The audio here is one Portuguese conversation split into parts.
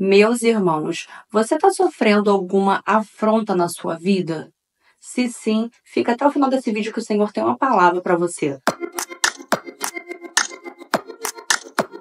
Meus irmãos, você está sofrendo alguma afronta na sua vida? Se sim, fica até o final desse vídeo que o Senhor tem uma palavra para você.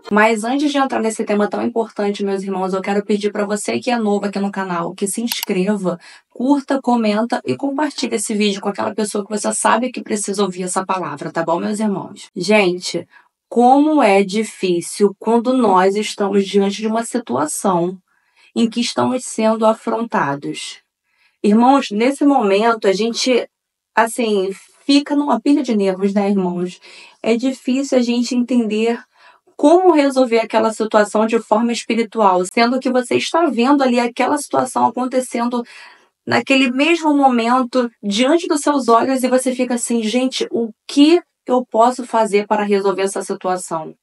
Mas antes de entrar nesse tema tão importante, meus irmãos, eu quero pedir para você que é novo aqui no canal, que se inscreva, curta, comenta e compartilhe esse vídeo com aquela pessoa que você sabe que precisa ouvir essa palavra, tá bom, meus irmãos? Gente, como é difícil quando nós estamos diante de uma situação em que estamos sendo afrontados. Irmãos, nesse momento a gente, assim, fica numa pilha de nervos, né, irmãos? É difícil a gente entender como resolver aquela situação de forma espiritual, sendo que você está vendo ali aquela situação acontecendo naquele mesmo momento, diante dos seus olhos, e você fica assim, gente, o que eu posso fazer para resolver essa situação?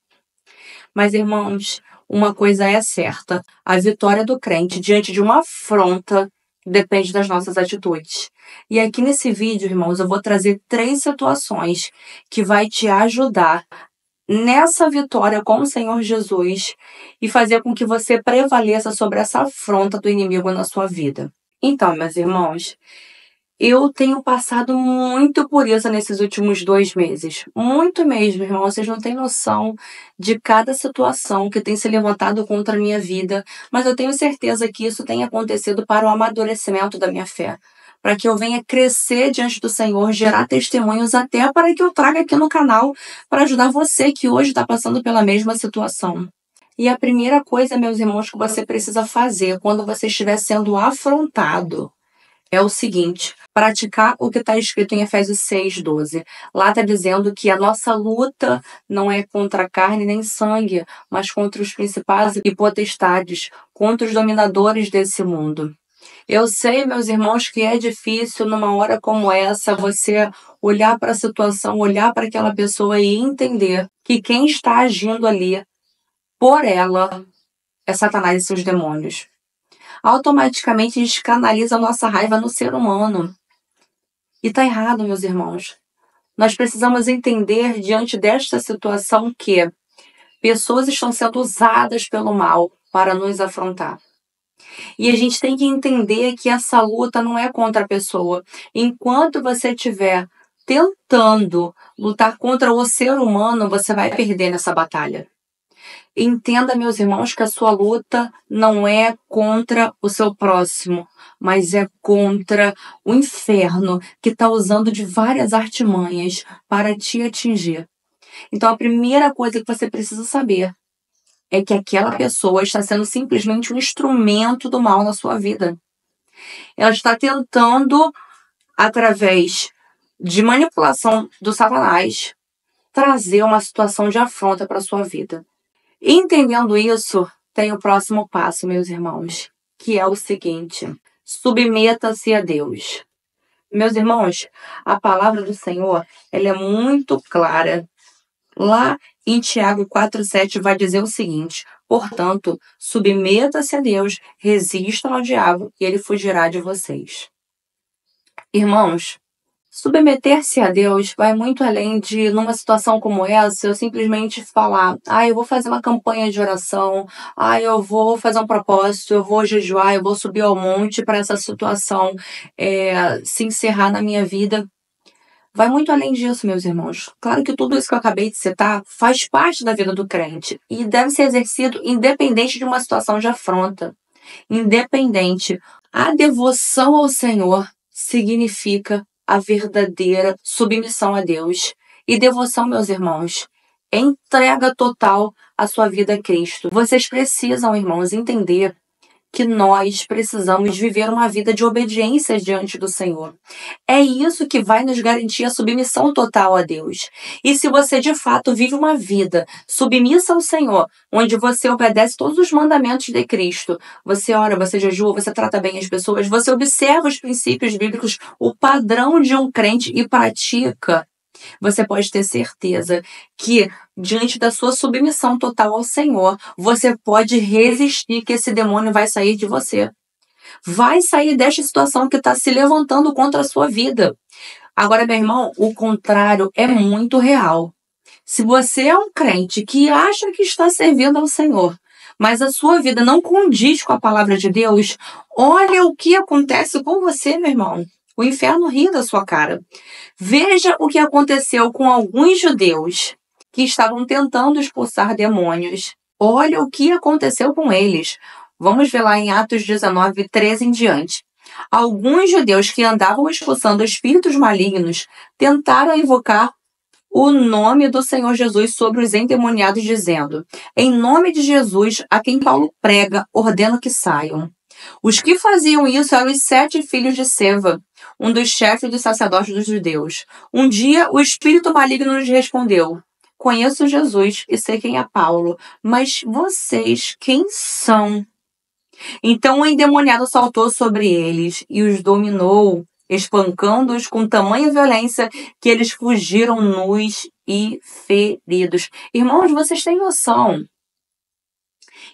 Mas, irmãos, uma coisa é certa: a vitória do crente diante de uma afronta depende das nossas atitudes. E aqui nesse vídeo, irmãos, eu vou trazer 3 situações que vai te ajudar nessa vitória com o Senhor Jesus e fazer com que você prevaleça sobre essa afronta do inimigo na sua vida. Então, meus irmãos, eu tenho passado muito por isso nesses últimos 2 meses. Muito mesmo, irmão. Vocês não têm noção de cada situação que tem se levantado contra a minha vida. Mas eu tenho certeza que isso tem acontecido para o amadurecimento da minha fé. Para que eu venha crescer diante do Senhor, gerar testemunhos até para que eu traga aqui no canal para ajudar você que hoje está passando pela mesma situação. E a primeira coisa, meus irmãos, que você precisa fazer quando você estiver sendo afrontado é o seguinte: praticar o que está escrito em Efésios 6:12. Lá está dizendo que a nossa luta não é contra a carne nem sangue, mas contra os principados e potestades, contra os dominadores desse mundo. Eu sei, meus irmãos, que é difícil numa hora como essa você olhar para a situação, olhar para aquela pessoa e entender que quem está agindo ali por ela é Satanás e seus demônios. Automaticamente a gente canaliza a nossa raiva no ser humano. E tá errado, meus irmãos. Nós precisamos entender, diante desta situação, que pessoas estão sendo usadas pelo mal para nos afrontar. E a gente tem que entender que essa luta não é contra a pessoa. Enquanto você estiver tentando lutar contra o ser humano, você vai perder nessa batalha. Entenda, meus irmãos, que a sua luta não é contra o seu próximo, mas é contra o inferno que está usando de várias artimanhas para te atingir. Então, a primeira coisa que você precisa saber é que aquela pessoa está sendo simplesmente um instrumento do mal na sua vida. Ela está tentando, através de manipulação do Satanás, trazer uma situação de afronta para a sua vida. Entendendo isso, tem o próximo passo, meus irmãos, que é o seguinte: submeta-se a Deus. Meus irmãos, a palavra do Senhor, ela é muito clara. Lá em Tiago 4:7 vai dizer o seguinte: portanto, submeta-se a Deus, resistam ao diabo e ele fugirá de vocês. Irmãos, submeter-se a Deus vai muito além de, numa situação como essa, eu simplesmente falar: eu vou fazer uma campanha de oração, eu vou fazer um propósito, eu vou jejuar, eu vou subir ao monte para essa situação se encerrar na minha vida. Vai muito além disso, meus irmãos. Claro que tudo isso que eu acabei de citar faz parte da vida do crente e deve ser exercido independente de uma situação de afronta. Independente. A devoção ao Senhor significa a verdadeira submissão a Deus. E devoção, meus irmãos, é entrega total à sua vida a Cristo. Vocês precisam, irmãos, entender que nós precisamos viver uma vida de obediência diante do Senhor. É isso que vai nos garantir a submissão total a Deus. E se você de fato vive uma vida submissa ao Senhor, onde você obedece todos os mandamentos de Cristo, você ora, você jejua, você trata bem as pessoas, você observa os princípios bíblicos, o padrão de um crente e pratica, você pode ter certeza que, diante da sua submissão total ao Senhor, você pode resistir que esse demônio vai sair de você. Vai sair desta situação que está se levantando contra a sua vida. Agora, meu irmão, o contrário é muito real. Se você é um crente que acha que está servindo ao Senhor, mas a sua vida não condiz com a palavra de Deus, olha o que acontece com você, meu irmão. O inferno ri da sua cara. Veja o que aconteceu com alguns judeus que estavam tentando expulsar demônios. Olha o que aconteceu com eles. Vamos ver lá em Atos 19, 13 em diante. Alguns judeus que andavam expulsando espíritos malignos tentaram invocar o nome do Senhor Jesus sobre os endemoniados, dizendo: em nome de Jesus, a quem Paulo prega, ordeno que saiam. Os que faziam isso eram os 7 filhos de Seva, um dos chefes dos sacerdotes dos judeus. Um dia, o espírito maligno lhes respondeu: conheço Jesus e sei quem é Paulo, mas vocês quem são? Então o endemoniado saltou sobre eles e os dominou, espancando-os com tamanha violência que eles fugiram nus e feridos. Irmãos, vocês têm noção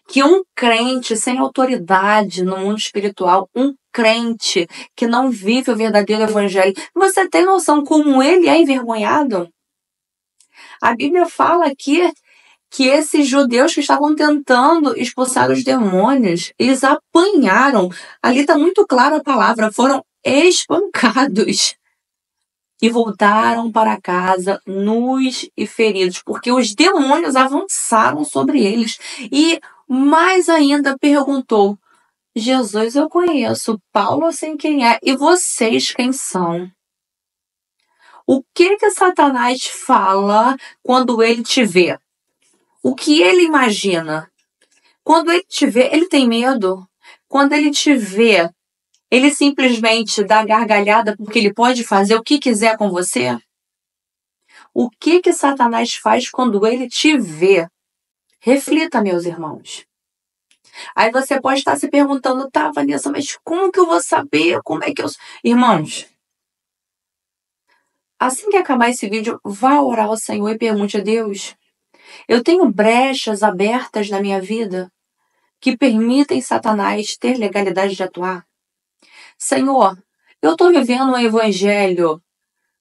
que um crente sem autoridade no mundo espiritual, um crente que não vive o verdadeiro evangelho, você tem noção como ele é envergonhado? A Bíblia fala aqui que esses judeus que estavam tentando expulsar os demônios, eles apanharam. Ali está muito clara a palavra, foram espancados. E voltaram para casa nus e feridos, porque os demônios avançaram sobre eles. E mais ainda perguntou: Jesus eu conheço, Paulo eu sei quem é, e vocês quem são? O que Satanás fala quando ele te vê? O que ele imagina? Quando ele te vê, ele tem medo. Quando ele te vê, ele simplesmente dá gargalhada porque ele pode fazer o que quiser com você? O que Satanás faz quando ele te vê? Reflita, meus irmãos. Aí você pode estar se perguntando: tá, Vanessa, mas como que eu vou saber? Como é que eu... Irmãos, assim que acabar esse vídeo, vá orar ao Senhor e pergunte a Deus: eu tenho brechas abertas na minha vida que permitem Satanás ter legalidade de atuar? Senhor, eu estou vivendo um evangelho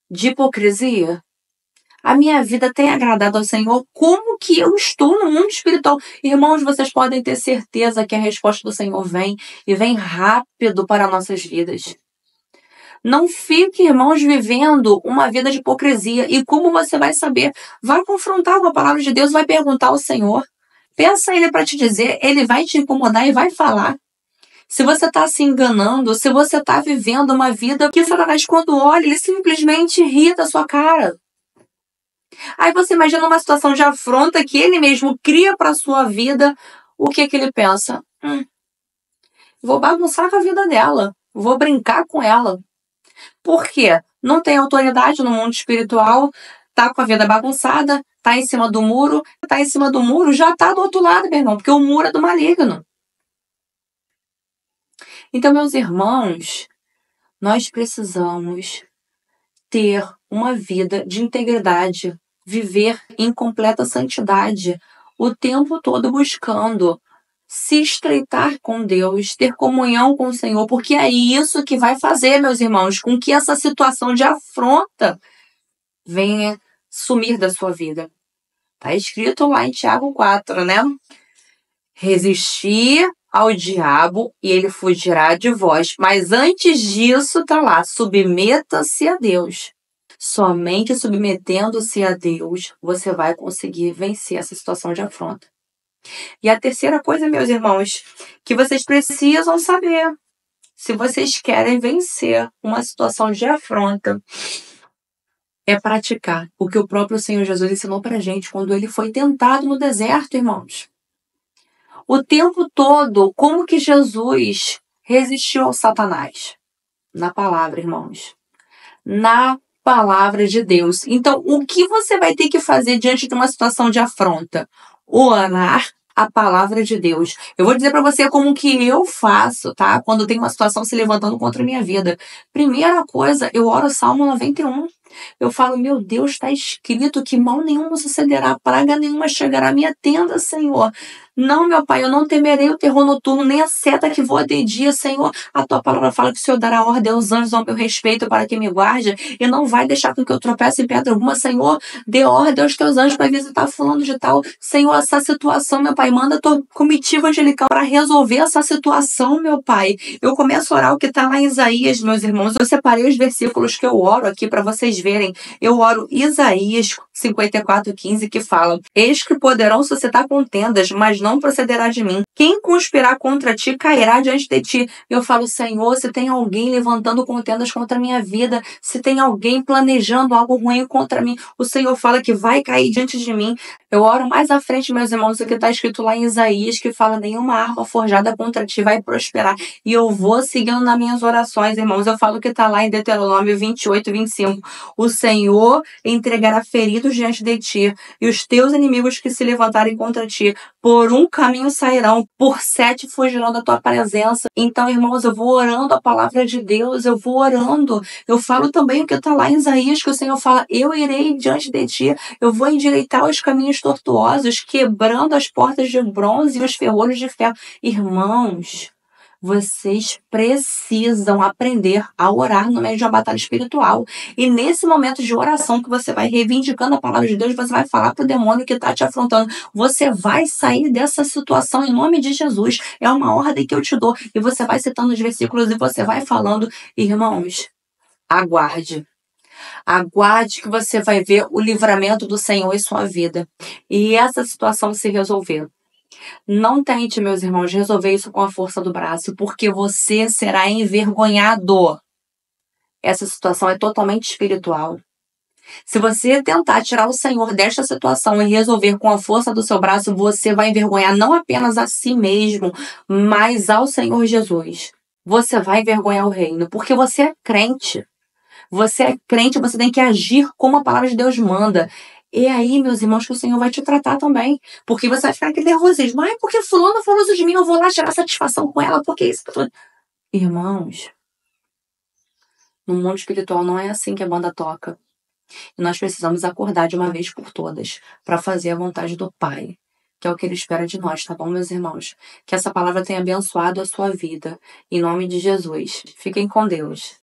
de hipocrisia? A minha vida tem agradado ao Senhor? Como que eu estou no mundo espiritual? Irmãos, vocês podem ter certeza que a resposta do Senhor vem, e vem rápido para nossas vidas. Não fique, irmãos, vivendo uma vida de hipocrisia. E como você vai saber? Vai confrontar com a palavra de Deus, vai perguntar ao Senhor. Peça Ele para te dizer, Ele vai te incomodar e vai falar. Se você está se enganando, se você está vivendo uma vida que Satanás, quando olha, ele simplesmente ri da sua cara. Aí você imagina uma situação de afronta que ele mesmo cria para a sua vida. O que ele pensa? Vou bagunçar com a vida dela. Vou brincar com ela. Por quê? Não tem autoridade no mundo espiritual, tá com a vida bagunçada, tá em cima do muro, já tá do outro lado, meu irmão, porque o muro é do maligno. Então, meus irmãos, nós precisamos ter uma vida de integridade, viver em completa santidade, o tempo todo buscando se estreitar com Deus, ter comunhão com o Senhor, porque é isso que vai fazer, meus irmãos, com que essa situação de afronta venha sumir da sua vida. Está escrito lá em Tiago 4, né? Resistir ao diabo e ele fugirá de vós. Mas antes disso, tá lá, submeta-se a Deus. Somente submetendo-se a Deus, você vai conseguir vencer essa situação de afronta. E a terceira coisa, meus irmãos, que vocês precisam saber, se vocês querem vencer uma situação de afronta, é praticar o que o próprio Senhor Jesus ensinou pra gente quando ele foi tentado no deserto, irmãos. O tempo todo, como que Jesus resistiu ao Satanás? Na palavra, irmãos. Na palavra de Deus. Então, o que você vai ter que fazer diante de uma situação de afronta? Orar a palavra de Deus. Eu vou dizer para você como que eu faço, tá? Quando tem uma situação se levantando contra a minha vida. Primeira coisa, eu oro o Salmo 91. Eu falo, meu Deus, está escrito que mal nenhum me sucederá, praga nenhuma chegará à minha tenda, Senhor. Não, meu Pai, eu não temerei o terror noturno, nem a seta que voa de dia, Senhor. A tua palavra fala que o Senhor dará ordem aos anjos ao meu respeito para que me guarde e não vai deixar com que eu tropece em pedra alguma, Senhor. Dê ordem aos teus anjos para visitar fulano de tal. Senhor, essa situação, meu Pai, manda a tua comitiva angelical para resolver essa situação, meu Pai. Eu começo a orar o que está lá em Isaías, meus irmãos. Eu separei os versículos que eu oro aqui para vocês verem. Eu oro Isaías 54:15, que fala: Eis que poderão suscitar contendas, mas não procederá de mim. Quem conspirar contra ti cairá diante de ti. Eu falo, Senhor, se tem alguém levantando contendas contra a minha vida, se tem alguém planejando algo ruim contra mim, o Senhor fala que vai cair diante de mim. Eu oro mais à frente, meus irmãos, o que está escrito lá em Isaías, que fala: nenhuma arma forjada contra ti vai prosperar. E eu vou seguindo nas minhas orações, irmãos. Eu falo que está lá em Deuteronômio 28:25. O Senhor entregará feridos diante de ti, e os teus inimigos que se levantarem contra ti, por um caminho sairão, por 7 fugirão da tua presença. Então, irmãos, eu vou orando a palavra de Deus, eu vou orando. Eu falo também o que está lá em Isaías, que o Senhor fala: eu irei diante de ti, eu vou endireitar os caminhos tortuosos, quebrando as portas de bronze e os ferrolhos de ferro. Irmãos, vocês precisam aprender a orar no meio de uma batalha espiritual. E nesse momento de oração que você vai reivindicando a palavra de Deus, você vai falar para o demônio que está te afrontando. Você vai sair dessa situação em nome de Jesus. É uma ordem que eu te dou. E você vai citando os versículos e você vai falando. Irmãos, aguarde. Aguarde que você vai ver o livramento do Senhor em sua vida. E essa situação se resolver. Não tente, meus irmãos, resolver isso com a força do braço, porque você será envergonhado. Essa situação é totalmente espiritual. Se você tentar tirar o Senhor desta situação e resolver com a força do seu braço, você vai envergonhar não apenas a si mesmo, mas ao Senhor Jesus. Você vai envergonhar o reino, porque você é crente. Você é crente, você tem que agir como a palavra de Deus manda. E aí, meus irmãos, que o Senhor vai te tratar também. Porque você vai ficar aquele nervosismo. Ai, porque fulano falou isso de mim, eu vou lá tirar satisfação com ela, porque isso... Irmãos, no mundo espiritual não é assim que a banda toca. E nós precisamos acordar de uma vez por todas para fazer a vontade do Pai, que é o que Ele espera de nós, tá bom, meus irmãos? Que essa palavra tenha abençoado a sua vida. Em nome de Jesus. Fiquem com Deus.